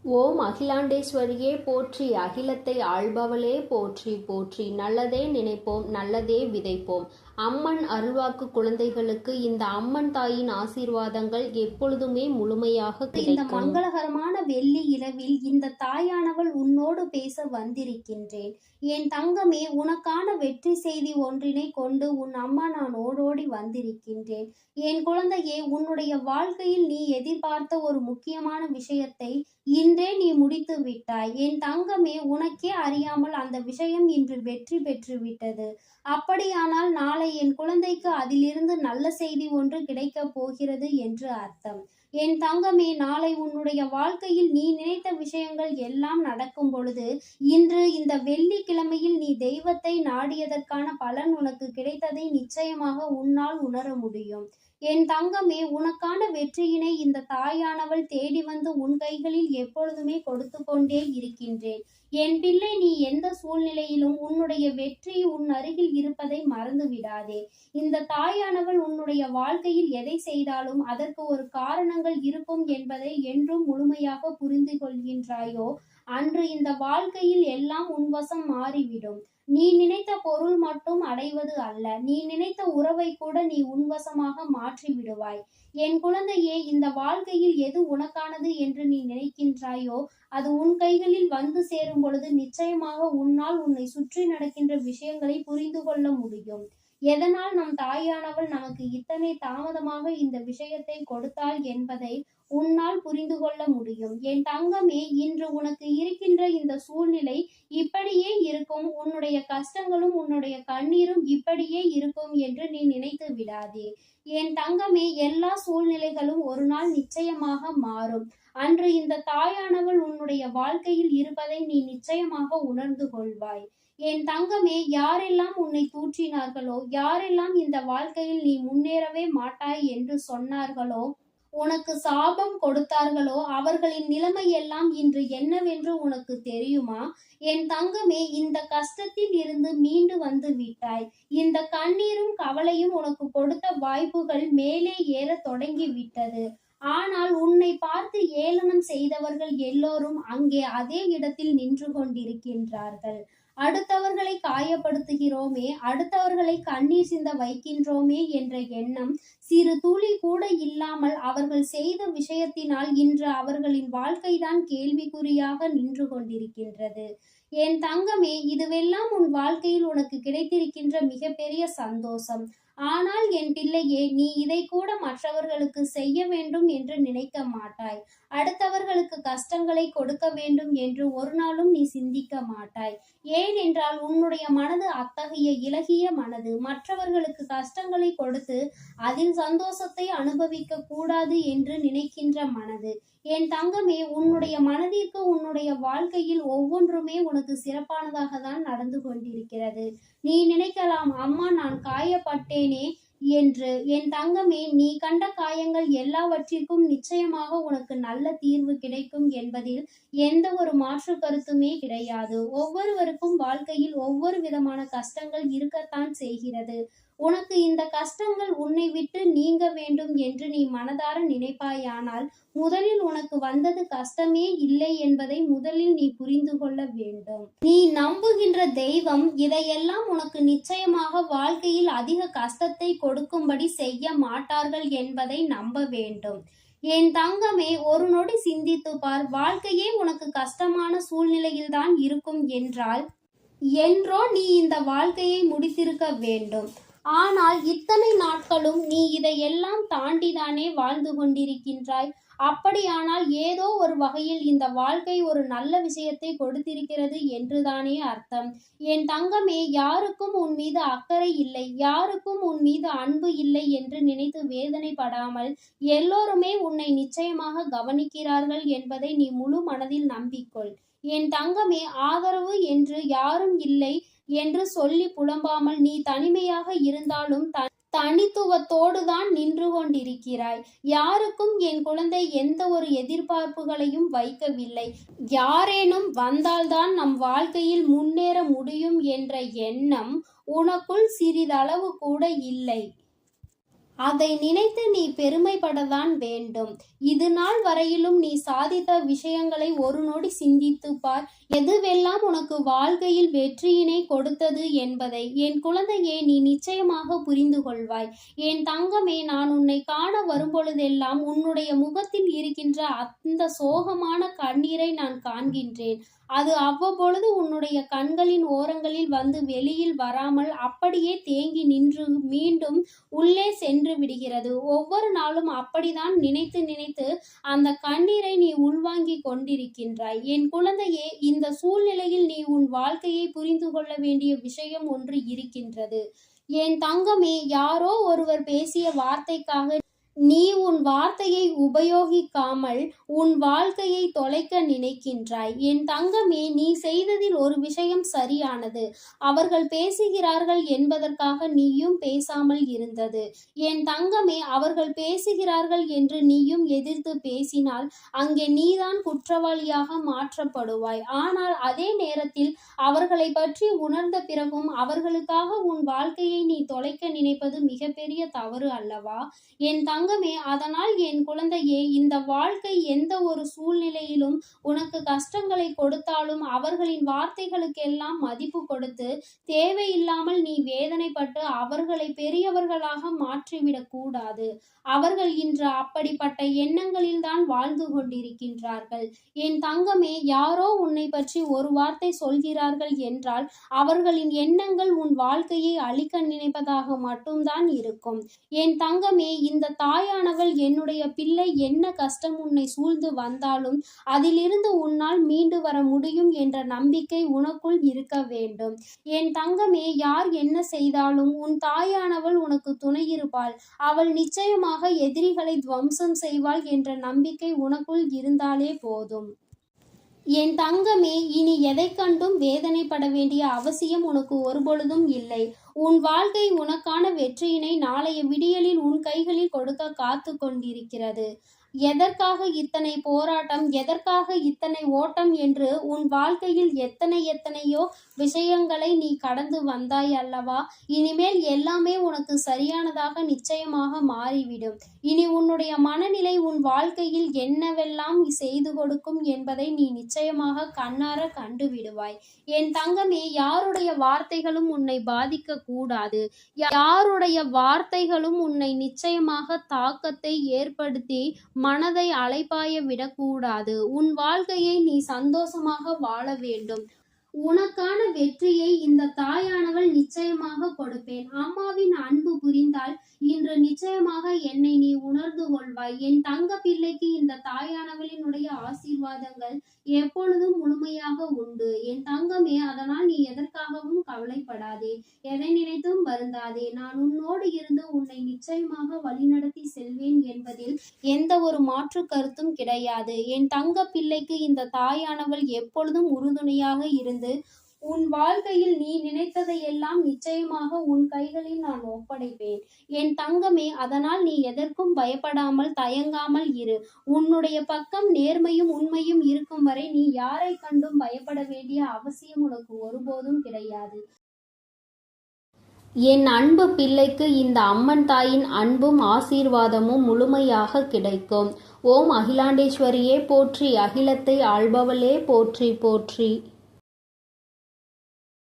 ஓம் அகிலாண்டேஸ்வரியே போற்றி, அகிலத்தை ஆள்பவளே போற்றி போற்றி. நல்லதே நினைப்போம், நல்லதே விதைப்போம். அம்மன் அருள்வாக்கு குழந்தைகளுக்கு இந்த அம்மன் தாயின் ஆசீர்வாதங்கள் எப்பொழுதுமே முழுமையாக கிடைக்கும். இந்த மங்களகரமான வெள்ளி இரவில் இந்த தாயானவள் உன்னோடு பேச வந்திருக்கின்றேன். என் தங்கமே, உனக்கான வெற்றி செய்தி ஒன்றினை கொண்டு உன் அம்மா நான் ஓடோடி வந்திருக்கின்றேன். என் குழந்தையே, உன்னுடைய வாழ்க்கையில் நீ எதிர்பார்த்த ஒரு முக்கியமான விஷயத்தை இன்றே நீ முடித்து விட்டாய். என் தங்கமே, உனக்கே அறியாமல் அந்த விஷயம் இன்று வெற்றி பெற்று விட்டது. அப்படியானால் நாளை என் குழந்தைக்கு அதிலிருந்து நல்ல செய்தி ஒன்று கிடைக்கப் போகிறது என்று அர்த்தம். என் தங்கமே, நாளை உன்னுடைய வாழ்க்கையில் நீ நினைத்த விஷயங்கள் எல்லாம் நடக்கும் பொழுது, இன்று இந்த வெள்ளிக்கிழமையில் நீ தெய்வத்தை நாடியதற்கான பலன் உனக்கு கிடைத்ததை நிச்சயமாக உன்னால் உணர முடியும். என் தங்கமே, உனக்கான வெற்றியினை இந்த தாயானவள் தேடி வந்து உன் கைகளில் எப்பொழுதுமே கொடுத்து கொண்டே இருக்கின்றேன். என் பிள்ளை, நீ எந்த சூழ்நிலையிலும் உன்னுடைய வெற்றி உன் அருகில் இருப்பதை மறந்து விடாதே. இந்த தாயானவள் உன்னுடைய வாழ்க்கையில் எதை செய்தாலும் அதற்கு ஒரு காரணங்கள் இருக்கும் என்பதை என்றும் முழுமையாக புரிந்து கொள்கின்றாயோ, அன்று இந்த வாழ்க்கையில் எல்லாம் உன்வசம் மாறிவிடும். நீ நினைத்த பொருள் மட்டும் அடைவது அல்ல, நீ நினைத்த உறவை கூட நீ உன்வசமாக மாற்றி விடுவாய். என் குழந்தையே, இந்த வாழ்க்கையில் எது உனக்கானது என்று நீ நினைக்கின்றாயோ அது உன் கைகளில் வந்து சேரும் பொழுது நிச்சயமாக உன்னால் உன்னை சுற்றி நடக்கின்ற விஷயங்களை புரிந்து கொள்ள முடியும். எதனால் நம் தாயானவள் நமக்கு இத்தனை தாமதமாக இந்த விஷயத்தை கொடுத்தாள் என்பதை உன்னால் புரிந்து கொள்ள முடியும். என் தங்கமே, இன்று உனக்கு இருக்கின்ற இந்த சூழ்நிலை இப்படியே இருக்கும், உன்னுடைய கஷ்டங்களும் உன்னுடைய கண்ணீரும் இப்படியே இருக்கும் என்று நீ நினைத்து விடாதே. என் தங்கமே, எல்லா சூழ்நிலைகளும் ஒரு நாள் நிச்சயமாக மாறும். அன்று இந்த தாயானவள் உன்னுடைய வாழ்க்கையில் இருப்பதை நீ நிச்சயமாக உணர்ந்து கொள்வாய். என் தங்கமே, யாரெல்லாம் உன்னை தூற்றினார்களோ, யாரெல்லாம் இந்த வாழ்க்கையில் நீ முன்னேறவே மாட்டாய் என்று சொன்னார்களோ, உனக்கு சாபம் கொடுத்தார்களோ, அவர்களின் நிலைமை எல்லாம் இன்று என்னவென்று உனக்கு தெரியுமா? என் தங்கமே, இந்த கஷ்டத்தில் இருந்து மீண்டு வந்து விட்டாய். இந்த கண்ணீரும் கவலையும் உனக்கு கொடுத்த வாய்ப்புகள் மேலே ஏற தொடங்கி விட்டது. ஆனால் உன்னை பார்த்து ஏளனம் செய்தவர்கள் எல்லோரும் அங்கே அதே இடத்தில் நின்று கொண்டிருக்கின்றார்கள். அடுத்தவர்களை காயப்படுத்துகிறோமே, அடுத்தவர்களை கண்ணீர் சிந்த வைக்கின்றோமே என்ற எண்ணம் சிறு துளி கூட இல்லாமல் அவர்கள் செய்த விஷயத்தினால் இன்று அவர்களின் வாழ்க்கைதான் கேள்விக்குறியாக நின்று கொண்டிருக்கின்றது. என் தங்கமே, இதுவெல்லாம் உன் வாழ்க்கையில் உனக்கு கிடைத்திருக்கின்ற மிகப்பெரிய சந்தோஷம். ஆனால் என் பிள்ளையே, நீ இதை கூட மற்றவர்களுக்கு செய்ய வேண்டும் என்று நினைக்க மாட்டாய். அடுத்தவர்களுக்கு கஷ்டங்களை கொடுக்க வேண்டும் என்று ஒரு நாளும் நீ சிந்திக்க மாட்டாய். ஏனென்றால் உன்னுடைய மனது அத்தகைய இலகிய மனது. மற்றவர்களுக்கு கஷ்டங்களை கொடுத்து அதில் சந்தோஷத்தை அனுபவிக்க கூடாது என்று நினைக்கின்ற மனது. என் தங்கமே, உன்னுடைய மனதிற்கு உன்னுடைய வாழ்க்கையில் ஒவ்வொன்றுமே உனக்கு சிறப்பானதாக தான் நடந்து கொண்டிருக்கிறது. நீ நினைக்கலாம், அம்மா நான் காயப்பட்டேனே என்று. என் தங்கமே, நீ கண்ட காயங்கள் எல்லாவற்றிற்கும் நிச்சயமாக உனக்கு நல்ல தீர்வு கிடைக்கும் என்பதில் எந்த ஒரு மாற்று கருத்துமே கிடையாது. ஒவ்வொருவருக்கும் வாழ்க்கையில் ஒவ்வொரு விதமான கஷ்டங்கள் இருக்கத்தான் செய்கிறது. உனக்கு இந்த கஷ்டங்கள் உன்னை விட்டு நீங்க வேண்டும் என்று நீ மனதார நினைப்பாயானால் முதலில் உனக்கு வந்தது கஷ்டமே இல்லை என்பதை முதலில் நீ புரிந்து கொள்ள வேண்டும். நீ நம்புகின்ற தெய்வம் இதையெல்லாம் உனக்கு நிச்சயமாக வாழ்க்கையில் அதிக கஷ்டத்தை கொடுக்கும்படி செய்ய மாட்டார்கள் என்பதை நம்ப வேண்டும். என் தங்கமே, ஒரு நொடி சிந்தித்து பார். வாழ்க்கையே உனக்கு கஷ்டமான சூழ்நிலையில்தான் இருக்கும் என்றால் என்றோ நீ இந்த வாழ்க்கையை முடித்திருக்க வேண்டும். ஆனால் இத்தனை நாட்களும் நீ இதையெல்லாம் தாண்டிதானே வாழ்ந்து கொண்டிருக்கின்றாய். அப்படியானால் ஏதோ ஒரு வகையில் இந்த வாழ்க்கை ஒரு நல்ல விஷயத்தை கொடுத்திருக்கிறது என்றுதானே அர்த்தம். என் தங்கமே, யாருக்கும் உன் மீது அக்கறை இல்லை, யாருக்கும் உன் மீது அன்பு இல்லை என்று நினைத்து வேதனைப்படாமல் எல்லோருமே உன்னை நிச்சயமாக கவனிக்கிறார்கள் என்பதை நீ முழு மனதில் நம்பிக்கொள். என் தங்கமே, ஆதரவு என்று யாரும் இல்லை என்று சொல்லி புலம்பாமல் நீ தனிமையாக இருந்தாலும் தனித்துவத்தோடு தான் நின்று கொண்டிருக்கிறாய். யாருக்கும் என் குழந்தை எந்த ஒரு எதிர்பார்ப்புகளையும் வைக்கவில்லை. யாரேனும் வந்தால்தான் நம் வாழ்க்கையில் முன்னேற முடியும் என்ற எண்ணம் உனக்குள் சிறிதளவு கூட இல்லை. அதை நினைத்து நீ பெருமைப்படத்தான் வேண்டும். இது நாள் வரையிலும் நீ சாதித்த விஷயங்களை ஒரு நொடி சிந்தித்து பார். எதுவெல்லாம் உனக்கு வாழ்க்கையில் வெற்றியினை கொடுத்தது என்பதை என் குழந்தையே நீ நிச்சயமாக புரிந்து கொள்வாய். என் தங்கமே, நான் உன்னை காண வரும்பொழுதெல்லாம் உன்னுடைய முகத்தில் இருக்கின்ற அந்த சோகமான கண்ணீரை நான் காண்கின்றேன். அது அவ்வப்பொழுது உன்னுடைய கண்களின் ஓரங்களில் வந்து வெளியில் வராமல் அப்படியே தேங்கி நின்று மீண்டும் உள்ளே சென்று விடுகிறது. ஒவ்வொரு நாளும் அப்படிதான் நினைத்து நினைத்து அந்த கண்ணீரை நீ உள்வாங்கிக் கொண்டிருக்கின்றாய். என் குழந்தையே, இந்த சூழ்நிலையில் நீ உன் வாழ்க்கையை புரிந்து கொள்ள வேண்டிய விஷயம் ஒன்று இருக்கின்றது. என் தங்கமே, யாரோ ஒருவர் பேசிய வார்த்தைக்காக நீ உன் வார்த்தையை உபயோகிக்காமல் உன் வாழ்க்கையை தொலைக்க நினைக்கின்றாய். என் தங்கமே, நீ செய்ததில் ஒரு விஷயம் சரியானது. அவர்கள் பேசுகிறார்கள் என்பதற்காக நீயும் பேசாமல் இருந்தது. என் தங்கமே, அவர்கள் பேசுகிறார்கள் என்று நீயும் எதிர்த்து பேசினால் அங்கே நீதான் குற்றவாளியாக மாற்றப்படுவாய். ஆனால் அதே நேரத்தில் அவர்களை பற்றி உணர்ந்த பிறகும் அவர்களுக்காக உன் வாழ்க்கையை நீ தொலைக்க நினைப்பது மிகப்பெரிய தவறு அல்லவா? என் தங்கமே, அதனால் என் குழந்தையே, இந்த வாழ்க்கை எந்த ஒரு சூழ்நிலையிலும் உனக்கு கஷ்டங்களை கொடுத்தாலும் அவர்களின் வார்த்தைகளுக்கெல்லாம் மதிப்பு கொடுத்து தேவையில்லாமல் நீ வேதனைப்பட்டு அவர்களை பெரியவர்களாக மாற்றிவிடக் கூடாது. அவர்கள் இன்று அப்படிப்பட்ட எண்ணங்களில்தான் வாழ்ந்து கொண்டிருக்கின்றார்கள். என் தங்கமே, யாரோ உன்னை பற்றி ஒரு வார்த்தை சொல்கிறார்கள் என்றால் அவர்களின் எண்ணங்கள் உன் வாழ்க்கையை அழிக்க நினைப்பதாக மட்டும்தான் இருக்கும். என் தங்கமே, இந்த தாயானவள் என்னுடைய பிள்ளை என்ன கஷ்டம் உன்னை சூழ்ந்து வந்தாலும் அதிலிருந்து உன்னால் மீண்டு வர முடியும் என்ற நம்பிக்கை உனக்குள் இருக்க வேண்டும். என் தங்கமே, யார் என்ன செய்தாலும் உன் தாயானவள் உனக்கு துணையிருப்பாள். அவள் நிச்சயமாக எதிரிகளை துவம்சம் செய்வாள் என்ற நம்பிக்கை உனக்குள் இருந்தாலே போதும். என் தங்கமே, இனி எதை கண்டும் வேதனைப்பட வேண்டிய அவசியம் உனக்கு ஒருபொழுதும் இல்லை. உன் வாழ்க்கை உனக்கான வெற்றியினை நாளைய விடியலில் உன் கைகளில் கொடுக்க காத்து கொண்டிருக்கிறது. எதற்காக இத்தனை போராட்டம், எதற்காக இத்தனை ஓட்டம் என்று உன் வாழ்க்கையில் எத்தனையோ விஷயங்களை நீ கடந்து வந்தாய் அல்லவா? இனிமேல் எல்லாமே உனக்கு சரியானதாக நிச்சயமாக மாறிவிடும். இனி உன்னுடைய மனநிலை உன் வாழ்க்கையில் என்னவெல்லாம் செய்து கொடுக்கும் என்பதை நீ நிச்சயமாக கண்ணார கண்டு விடுவாய். என் தங்கமே, யாருடைய வார்த்தைகளும் உன்னை பாதிக்க கூடாது. யாருடைய வார்த்தைகளும் உன்னை நிச்சயமாக தாக்கத்தை ஏற்படுத்தி மனதை அலைபாய விடக்கூடாது. உன் வாழ்க்கையை நீ சந்தோஷமாக வாழ வேண்டும். உனக்கான வெற்றியை இந்த தாயானவள் நிச்சயமாக கொடுப்பேன். அம்மாவின் அன்பு புரிந்தால் இன்று நிச்சயமாக என்னை நீ உணர்ந்து கொள்வாய். என் தங்க பிள்ளைக்கு இந்த தாயானவளினுடைய ஆசீர்வாதங்கள் எப்பொழுதும் முழுமையாக உண்டு. என் தங்கமே, அதனால் நீ எதற்காகவும் கவலைப்படாதே, எதை நினைத்தும் வருந்தாதே. நான் உன்னோடு இருந்து உன்னை நிச்சயமாக வழிநடத்தி செல்வேன் என்பதில் எந்த ஒரு மாற்று கருத்தும் கிடையாது. என் தங்க பிள்ளைக்கு இந்த தாயானவள் எப்பொழுதும் உறுதுணையாக இருந்து உன் வாழ்க்கையில் நீ நினைத்ததையெல்லாம் நிச்சயமாக உன் கைகளில் நான் ஒப்படைப்பேன். என் தங்கமே, அதனால் நீ எதற்கும் பயப்படாமல் தயங்காமல் இரு. உன்னுடைய பக்கம் நேர்மையும் உண்மையும் இருக்கும் வரை நீ யாரை கண்டும் பயப்பட வேண்டிய அவசியம் உனக்கு ஒருபோதும் கிடையாது. என் அன்பு பிள்ளைக்கு இந்த அம்மன் தாயின் அன்பும் ஆசீர்வாதமும் முழுமையாக கிடைக்கும். ஓம் அகிலாண்டேஸ்வரியே போற்றி, அகிலத்தை ஆள்பவளே போற்றி போற்றி.